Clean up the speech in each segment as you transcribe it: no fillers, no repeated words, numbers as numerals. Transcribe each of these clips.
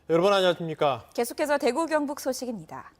여러분 안녕하십니까? 계속해서 대구 경북 소식입니다.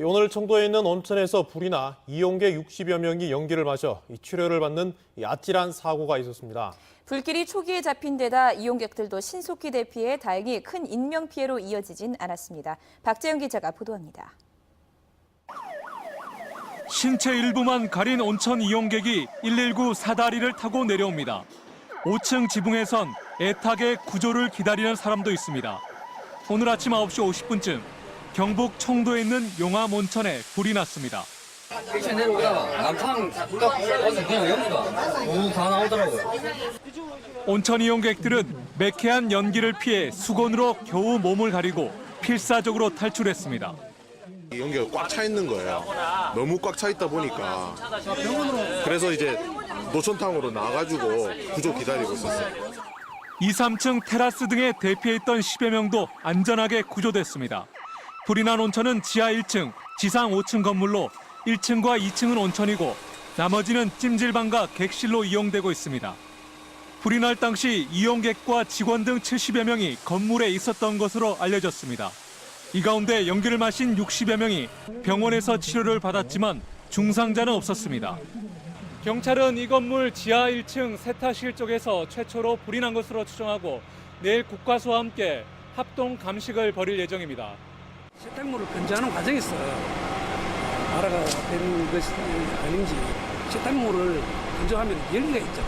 오늘 청도에 있는 온천에서 불이 나 이용객 60여 명이 연기를 마셔 치료를 받는 아찔한 사고가 있었습니다. 불길이 초기에 잡힌 데다 이용객들도 신속히 대피해 다행히 큰 인명피해로 이어지진 않았습니다. 박재영 기자가 보도합니다. 신체 일부만 가린 온천 이용객이 119 사다리를 타고 내려옵니다. 5층 지붕에선 애타게 구조를 기다리는 사람도 있습니다. 오늘 아침 9시 50분쯤 경북 청도에 있는 용암 온천에 불이 났습니다. 일찍 내려오다가 남탕 불가 와서 그냥 연기가 너무 다 나오더라고요. 온천 이용객들은 매캐한 연기를 피해 수건으로 겨우 몸을 가리고 필사적으로 탈출했습니다. 연기가 꽉 차 있는 거예요. 너무 꽉 차 있다 보니까. 그래서 이제 노천탕으로 나가지고 구조 기다리고 있었어요. 2, 3층 테라스 등에 대피했던 10여 명도 안전하게 구조됐습니다. 불이 난 온천은 지하 1층, 지상 5층 건물로 1층과 2층은 온천이고 나머지는 찜질방과 객실로 이용되고 있습니다. 불이 날 당시 이용객과 직원 등 70여 명이 건물에 있었던 것으로 알려졌습니다. 이 가운데 연기를 마신 60여 명이 병원에서 치료를 받았지만 중상자는 없었습니다. 경찰은 이 건물 지하 1층 세탁실 쪽에서 최초로 불이 난 것으로 추정하고 내일 국과수와 함께 합동 감식을 벌일 예정입니다. 세탁물을 건조하는 과정에서 발화가 되는 것이 아닌지 세탁물을 건조하면 열기가 있죠.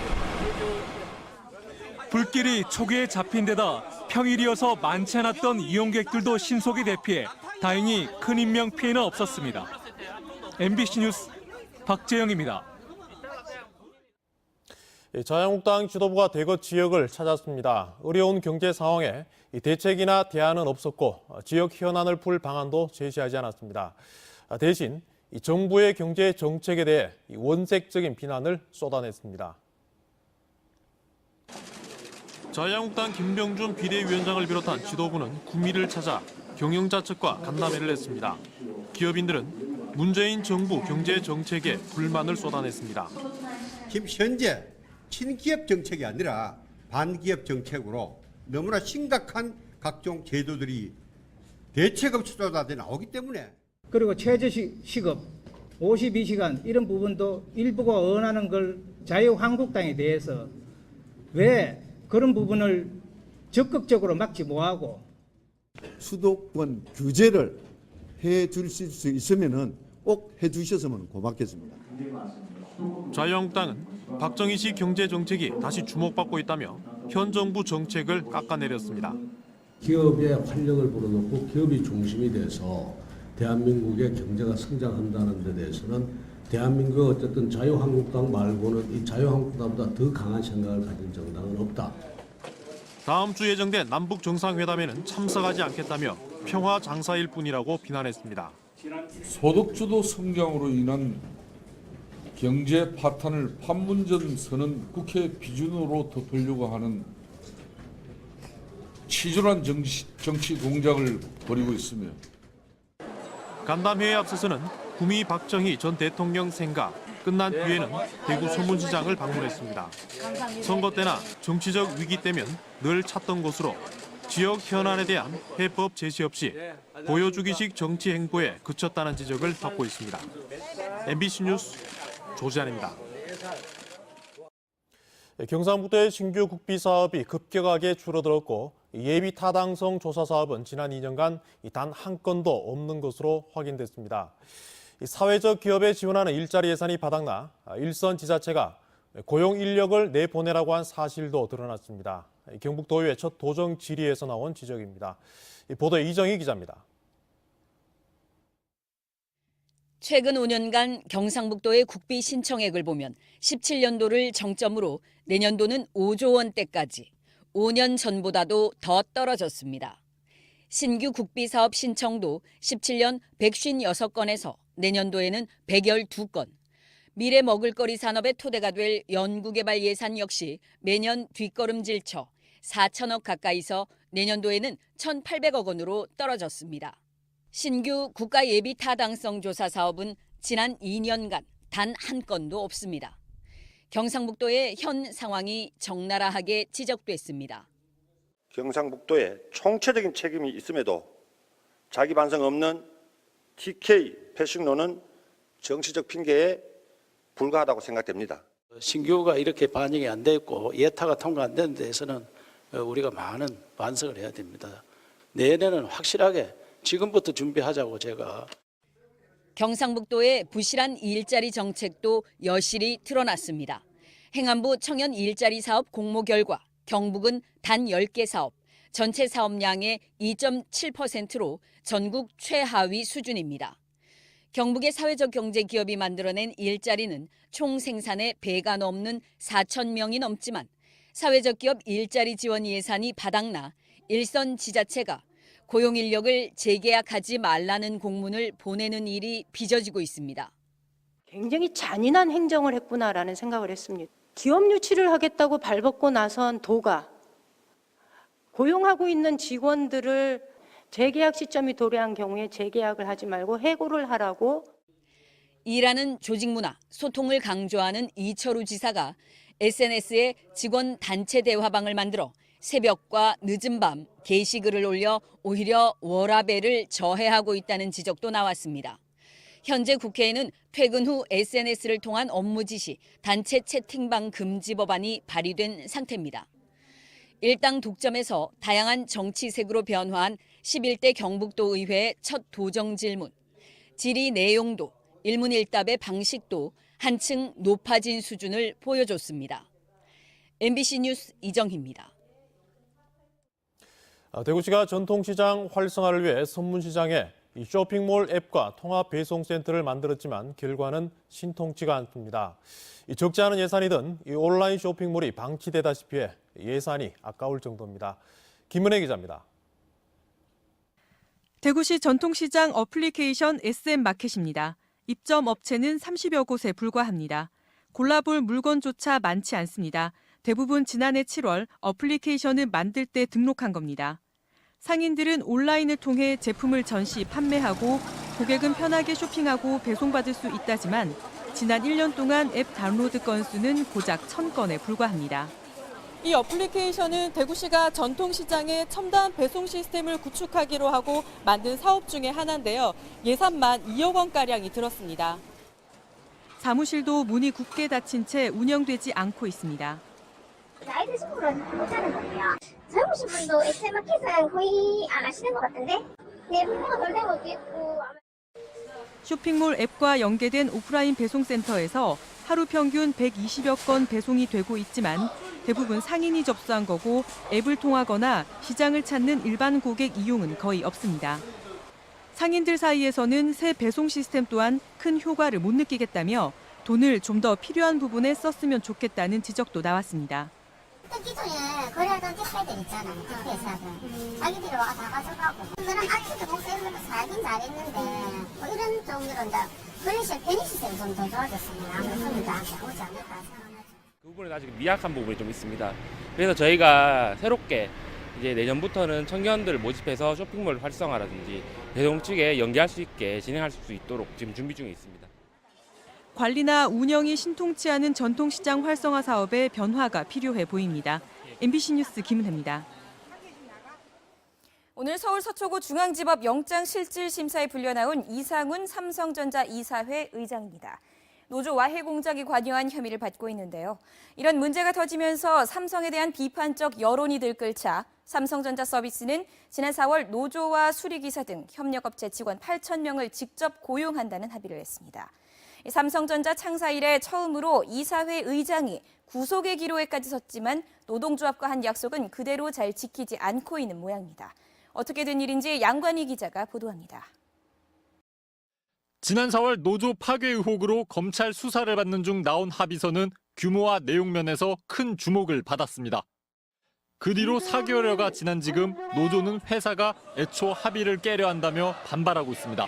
불길이 초기에 잡힌 데다 평일이어서 많지 않았던 이용객들도 신속히 대피해 다행히 큰 인명 피해는 없었습니다. MBC 뉴스 박재영입니다. 자유한국당 지도부가 대거 지역을 찾았습니다. 어려운 경제 상황에 대책이나 대안은 없었고 지역 현안을 풀 방안도 제시하지 않았습니다. 대신 정부의 경제 정책에 대해 원색적인 비난을 쏟아냈습니다. 자유한국당 김병준 비대위원장을 비롯한 지도부는 구미를 찾아 경영자 측과 간담회를 했습니다. 기업인들은 문재인 정부 경제 정책에 불만을 쏟아냈습니다. 현재 친기업 정책이 아니라 반기업 정책으로 너무나 심각한 각종 제도들이 대책 없이 쏟아져 나오기 때문에 그리고 최저시급 52시간 이런 부분도 일부가 원하는 걸 자유한국당에 대해서 왜 그런 부분을 적극적으로 막지 못하고 수도권 규제를 해 주실 수 있으면 꼭 해주셨으면 고맙겠습니다. 자유한국당은 박정희 경제 정책이 다시 주목받고 있다며 현 정부 정책을 깎아내렸습니다. 기업의 활력을 불어넣고 기업이 중심이 돼서 대한민국의 경제가 성장한다는 데 대해서는 대한민국 어쨌든 자유한국당 말고는 이 자유한국당보다 더 강한 생각을 가진 정당은 없다. 다음 주 예정된 남북 정상회담에는 참석하지 않겠다며 평화 장사일 뿐이라고 비난했습니다. 소득주도 성장으로 인한 경제 파탄을 판문점 선언 국회 비준으로 덮으려고 하는 치졸한 정치 공작을 벌이고 있으며 간담회에 앞서서는 구미 박정희 전 대통령 생가, 끝난 뒤에는 대구 서문시장을 방문했습니다. 선거 때나 정치적 위기 때면 늘 찾던 곳으로 지역 현안에 대한 해법 제시 없이 보여주기식 정치 행보에 그쳤다는 지적을 받고 있습니다. MBC 뉴스 조지안입니다. 경상북도의 신규 국비 사업이 급격하게 줄어들었고 예비 타당성 조사 사업은 지난 2년간 단 한 건도 없는 것으로 확인됐습니다. 사회적 기업에 지원하는 일자리 예산이 바닥나 일선 지자체가 고용 인력을 내보내라고 한 사실도 드러났습니다. 경북도의회 첫 도정 질의에서 나온 지적입니다. 보도에 이정희 기자입니다. 최근 5년간 경상북도의 국비 신청액을 보면 17년도를 정점으로 내년도는 5조 원대까지 5년 전보다도 더 떨어졌습니다. 신규 국비 사업 신청도 17년 156건에서 내년도에는 112건, 미래 먹을거리 산업의 토대가 될 연구개발 예산 역시 매년 뒷걸음질쳐 4천억 가까이서 내년도에는 1,800억 원으로 떨어졌습니다. 신규 국가 예비 타당성 조사 사업은 지난 2년간 단 한 건도 없습니다. 경상북도의 현 상황이 적나라하게 지적됐습니다. 경상북도에 총체적인 책임이 있음에도 자기 반성 없는 TK 패싱론은 정치적 핑계에 불과하다고 생각됩니다. 신규가 이렇게 반영이 안 됐고 예타가 통과 안 된 데에서는 우리가 많은 반성을 해야 됩니다. 내년에는 확실하게 지금부터 준비하자고 제가. 경상북도의 부실한 일자리 정책도 여실히 드러났습니다. 행안부 청년 일자리 사업 공모 결과 경북은 단 10개 사업, 전체 사업량의 2.7%로 전국 최하위 수준입니다. 경북의 사회적 경제 기업이 만들어낸 일자리는 총 생산의 배가 넘는 4천 명이 넘지만 사회적 기업 일자리 지원 예산이 바닥나 일선 지자체가 고용 인력을 재계약하지 말라는 공문을 보내는 일이 빚어지고 있습니다. 굉장히 잔인한 행정을 했구나라는 생각을 했습니다. 기업 유치를 하겠다고 발벗고 나선 도가 고용하고 있는 직원들을 재계약 시점이 도래한 경우에 재계약을 하지 말고 해고를 하라고. 일하는 조직 문화, 소통을 강조하는 이철우 지사가 SNS에 직원 단체 대화방을 만들어 새벽과 늦은 밤 게시글을 올려 오히려 워라밸을 저해하고 있다는 지적도 나왔습니다. 현재 국회에는 퇴근 후 SNS를 통한 업무 지시, 단체 채팅방 금지 법안이 발의된 상태입니다. 일당 독점에서 다양한 정치색으로 변화한 11대 경북도 의회의 첫 도정 질문. 질의 내용도 일문일답의 방식도 한층 높아진 수준을 보여줬습니다. MBC 뉴스 이정희입니다. 대구시가 전통시장 활성화를 위해 선문시장에 쇼핑몰 앱과 통합 배송센터를 만들었지만 결과는 신통치가 않습니다. 적지 않은 예산이 든 온라인 쇼핑몰이 방치되다시피 해 예산이 아까울 정도입니다. 김은혜 기자입니다. 대구시 전통시장 어플리케이션 SM마켓입니다. 입점 업체는 30여 곳에 불과합니다. 골라볼 물건조차 많지 않습니다. 대부분 지난해 7월 어플리케이션을 만들 때 등록한 겁니다. 상인들은 온라인을 통해 제품을 전시 판매하고 고객은 편하게 쇼핑하고 배송받을 수 있다지만 지난 1년 동안 앱 다운로드 건수는 고작 1,000건에 불과합니다. 이 어플리케이션은 대구시가 전통시장의 첨단 배송 시스템을 구축하기로 하고 만든 사업 중의 하나인데요. 예산만 2억 원가량이 들었습니다. 사무실도 문이 굳게 닫힌 채 운영되지 않고 있습니다. 아이들 식구는 못하는 거예요. 젊으신 분도 SM마켓은 거의 안 하시는 것 같은데? 네, 부모가 덜 된 것도 있고. 쇼핑몰 앱과 연계된 오프라인 배송센터에서 하루 평균 120여 건 배송이 되고 있지만 대부분 상인이 접수한 거고 앱을 통하거나 시장을 찾는 일반 고객 이용은 거의 없습니다. 상인들 사이에서는 새 배송 시스템 또한 큰 효과를 못 느끼겠다며 돈을 좀 더 필요한 부분에 썼으면 좋겠다는 지적도 나왔습니다. 기존에 거래하던 택배들 있잖아요. 택배사들. 자기들이 와서 다 가져가고. 그런 아직도 복수해서 살긴 잘했는데 뭐 이런 정도로 이제 편의 시스템이 좀 더 좋아졌으면 아무래도 손님도 안 오지 않을까 생각합니다. 그 부분은 아직 미약한 부분이 좀 있습니다. 그래서 저희가 새롭게 이제 내년부터는 청년들을 모집해서 쇼핑몰 활성화라든지 배송 측에 연계할 수 있게 진행할 수 있도록 지금 준비 중에 있습니다. 관리나 운영이 신통치 않은 전통시장 활성화 사업에 변화가 필요해 보입니다. MBC 뉴스 김은혜입니다. 오늘 서울 서초구 중앙지법 영장실질심사에 불려나온 이상훈 삼성전자 이사회 의장입니다. 노조 와해 공작이 관여한 혐의를 받고 있는데요. 이런 문제가 터지면서 삼성에 대한 비판적 여론이 들끓자 삼성전자 서비스는 지난 4월 노조와 수리기사 등 협력업체 직원 8,000명을 직접 고용한다는 합의를 했습니다. 삼성전자 창사 이래 처음으로 이사회 의장이 구속의 기로에까지 섰지만 노동조합과 한 약속은 그대로 잘 지키지 않고 있는 모양입니다. 어떻게 된 일인지 양관희 기자가 보도합니다. 지난 4월 노조 파괴 의혹으로 검찰 수사를 받는 중 나온 합의서는 규모와 내용 면에서 큰 주목을 받았습니다. 그 뒤로 4개월여가 지난 지금 노조는 회사가 애초 합의를 깨려 한다며 반발하고 있습니다.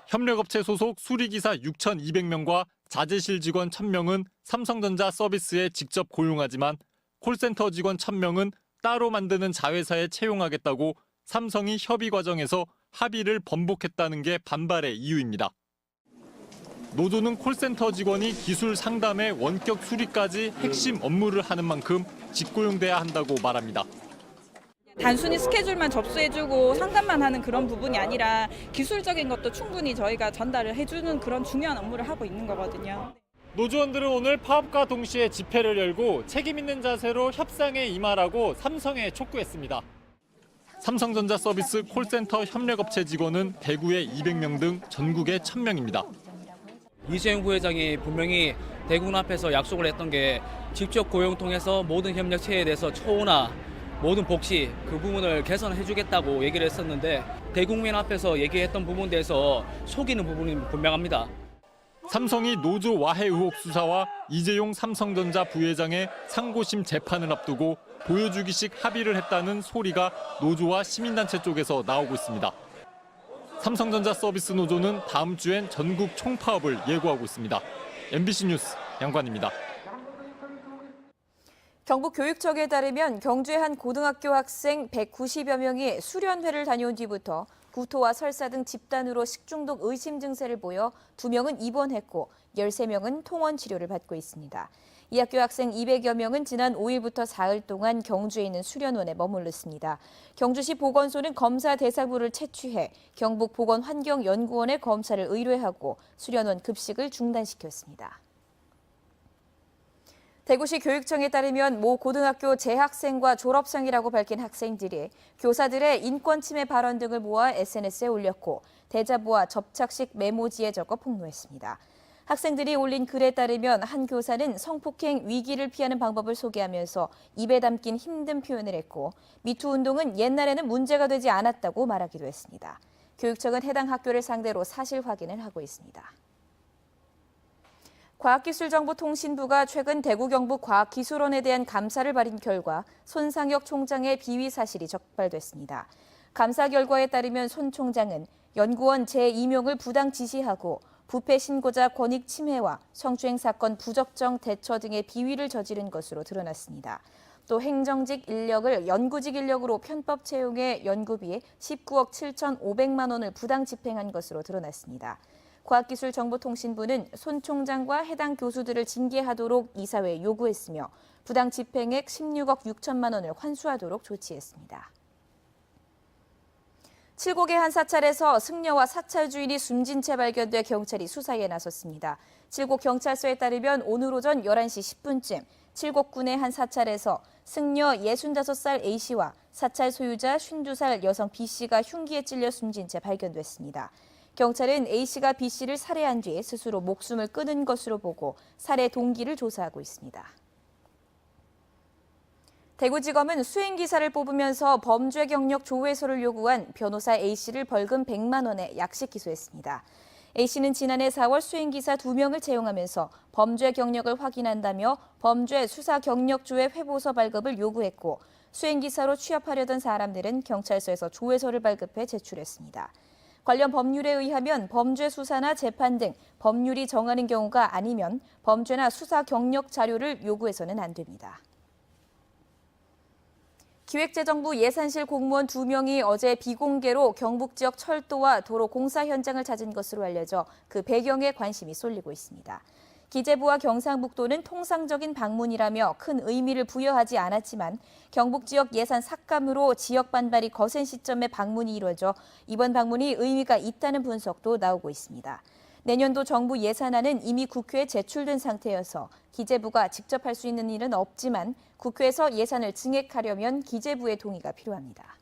협력업체 소속 수리기사 6,200명과 자재실 직원 1,000명은 삼성전자 서비스에 직접 고용하지만 콜센터 직원 1,000명은 따로 만드는 자회사에 채용하겠다고 삼성이 협의 과정에서 합의를 번복했다는 게 반발의 이유입니다. 노조는 콜센터 직원이 기술 상담에 원격 수리까지 핵심 업무를 하는 만큼 직고용돼야 한다고 말합니다. 단순히 스케줄만 접수해주고 상담만 하는 그런 부분이 아니라 기술적인 것도 충분히 저희가 전달을 해주는 그런 중요한 업무를 하고 있는 거거든요. 노조원들은 오늘 파업과 동시에 집회를 열고 책임 있는 자세로 협상에 임하라고 삼성에 촉구했습니다. 삼성전자 서비스 콜센터 협력업체 직원은 대구에 200명 등 전국에 1000명입니다. 이재용 부회장이 분명히 대국민 앞에서 약속을 했던 게 직접 고용 통해서 모든 협력체에 대해서 처우나 모든 복지 그 부분을 개선해 주겠다고 얘기를 했었는데 대국민 앞에서 얘기했던 부분에 대해서 속이는 부분이 분명합니다. 삼성이 노조 와해 의혹 수사와 이재용 삼성전자 부회장의 상고심 재판을 앞두고 보여주기식 합의를 했다는 소리가 노조와 시민단체 쪽에서 나오고 있습니다. 삼성전자 서비스 노조는 다음 주엔 전국 총파업을 예고하고 있습니다. MBC 뉴스 양관입니다. 경북교육청에 따르면 경주의 한 고등학교 학생 190여 명이 수련회를 다녀온 뒤부터 구토와 설사 등 집단으로 식중독 의심 증세를 보여 2명은 입원했고 13명은 통원 치료를 받고 있습니다. 이 학교 학생 200여 명은 지난 5일부터 사흘 동안 경주에 있는 수련원에 머물렀습니다. 경주시 보건소는 검사 대상부를 채취해 경북보건환경연구원에 검사를 의뢰하고 수련원 급식을 중단시켰습니다. 대구시 교육청에 따르면 모 고등학교 재학생과 졸업생이라고 밝힌 학생들이 교사들의 인권 침해 발언 등을 모아 SNS에 올렸고 대자보와 접착식 메모지에 적어 폭로했습니다. 학생들이 올린 글에 따르면 한 교사는 성폭행 위기를 피하는 방법을 소개하면서 입에 담긴 힘든 표현을 했고 미투 운동은 옛날에는 문제가 되지 않았다고 말하기도 했습니다. 교육청은 해당 학교를 상대로 사실 확인을 하고 있습니다. 과학기술정보통신부가 최근 대구 경북 과학기술원에 대한 감사를 벌인 결과 손상혁 총장의 비위 사실이 적발됐습니다. 감사 결과에 따르면 손 총장은 연구원 재임용을 부당 지시하고 부패 신고자 권익 침해와 성추행 사건 부적정 대처 등의 비위를 저지른 것으로 드러났습니다. 또 행정직 인력을 연구직 인력으로 편법 채용해 연구비 19억 7,500만 원을 부당 집행한 것으로 드러났습니다. 과학기술정보통신부는 손 총장과 해당 교수들을 징계하도록 이사회에 요구했으며 부당 집행액 16억 6천만 원을 환수하도록 조치했습니다. 칠곡의 한 사찰에서 승려와 사찰 주인이 숨진 채 발견돼 경찰이 수사에 나섰습니다. 칠곡 경찰서에 따르면 오늘 오전 11시 10분쯤 칠곡군의 한 사찰에서 승려 65살 A씨와 사찰 소유자 52살 여성 B씨가 흉기에 찔려 숨진 채 발견됐습니다. 경찰은 A씨가 B씨를 살해한 뒤 스스로 목숨을 끊은 것으로 보고 살해 동기를 조사하고 있습니다. 대구지검은 수행기사를 뽑으면서 범죄 경력 조회서를 요구한 변호사 A씨를 벌금 100만 원에 약식 기소했습니다. A씨는 지난해 4월 수행기사 2명을 채용하면서 범죄 경력을 확인한다며 범죄 수사 경력 조회 회보서 발급을 요구했고 수행기사로 취업하려던 사람들은 경찰서에서 조회서를 발급해 제출했습니다. 관련 법률에 의하면 범죄 수사나 재판 등 법률이 정하는 경우가 아니면 범죄나 수사 경력 자료를 요구해서는 안 됩니다. 기획재정부 예산실 공무원 2명이 어제 비공개로 경북 지역 철도와 도로 공사 현장을 찾은 것으로 알려져 그 배경에 관심이 쏠리고 있습니다. 기재부와 경상북도는 통상적인 방문이라며 큰 의미를 부여하지 않았지만 경북 지역 예산 삭감으로 지역 반발이 거센 시점에 방문이 이루어져 이번 방문이 의미가 있다는 분석도 나오고 있습니다. 내년도 정부 예산안은 이미 국회에 제출된 상태여서 기재부가 직접 할 수 있는 일은 없지만 국회에서 예산을 증액하려면 기재부의 동의가 필요합니다.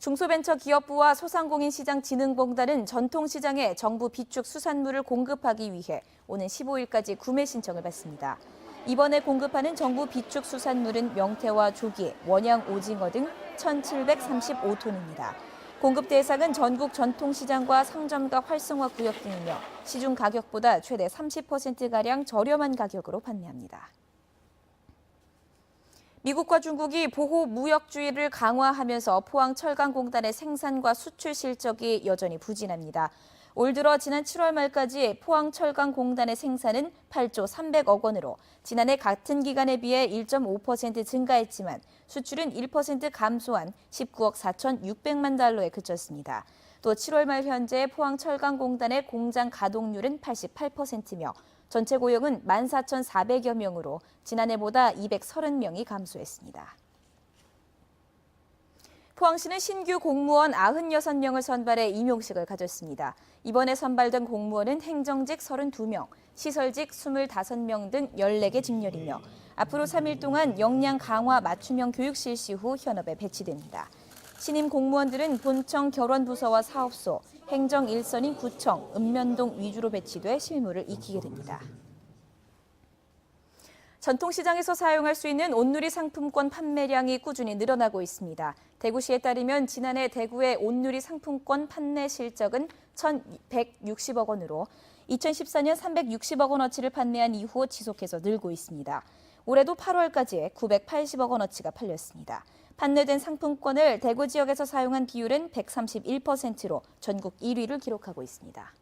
중소벤처기업부와 소상공인시장진흥공단은 전통시장에 정부 비축 수산물을 공급하기 위해 오는 15일까지 구매 신청을 받습니다. 이번에 공급하는 정부 비축 수산물은 명태와 조기, 원양 오징어 등 1,735톤입니다. 공급 대상은 전국 전통시장과 상점가 활성화 구역 등이며 시중 가격보다 최대 30%가량 저렴한 가격으로 판매합니다. 미국과 중국이 보호 무역주의를 강화하면서 포항철강공단의 생산과 수출 실적이 여전히 부진합니다. 올 들어 지난 7월 말까지 포항철강공단의 생산은 8조 300억 원으로 지난해 같은 기간에 비해 1.5% 증가했지만 수출은 1% 감소한 19억 4,600만 달러에 그쳤습니다. 또 7월 말 현재 포항철강공단의 공장 가동률은 88%며 전체 고용은 14,400여 명으로 지난해보다 230명이 감소했습니다. 포항시는 신규 공무원 96명을 선발해 임용식을 가졌습니다. 이번에 선발된 공무원은 행정직 32명, 시설직 25명 등 14개 직렬이며 앞으로 3일 동안 역량 강화 맞춤형 교육 실시 후 현업에 배치됩니다. 신임 공무원들은 본청 결원부서와 사업소, 행정 일선인 구청, 읍면동 위주로 배치돼 실무를 익히게 됩니다. 전통시장에서 사용할 수 있는 온누리 상품권 판매량이 꾸준히 늘어나고 있습니다. 대구시에 따르면 지난해 대구의 온누리 상품권 판매 실적은 1,160억 원으로 2014년 360억 원어치를 판매한 이후 지속해서 늘고 있습니다. 올해도 8월까지 980억 원어치가 팔렸습니다. 판매된 상품권을 대구 지역에서 사용한 비율은 131%로 전국 1위를 기록하고 있습니다.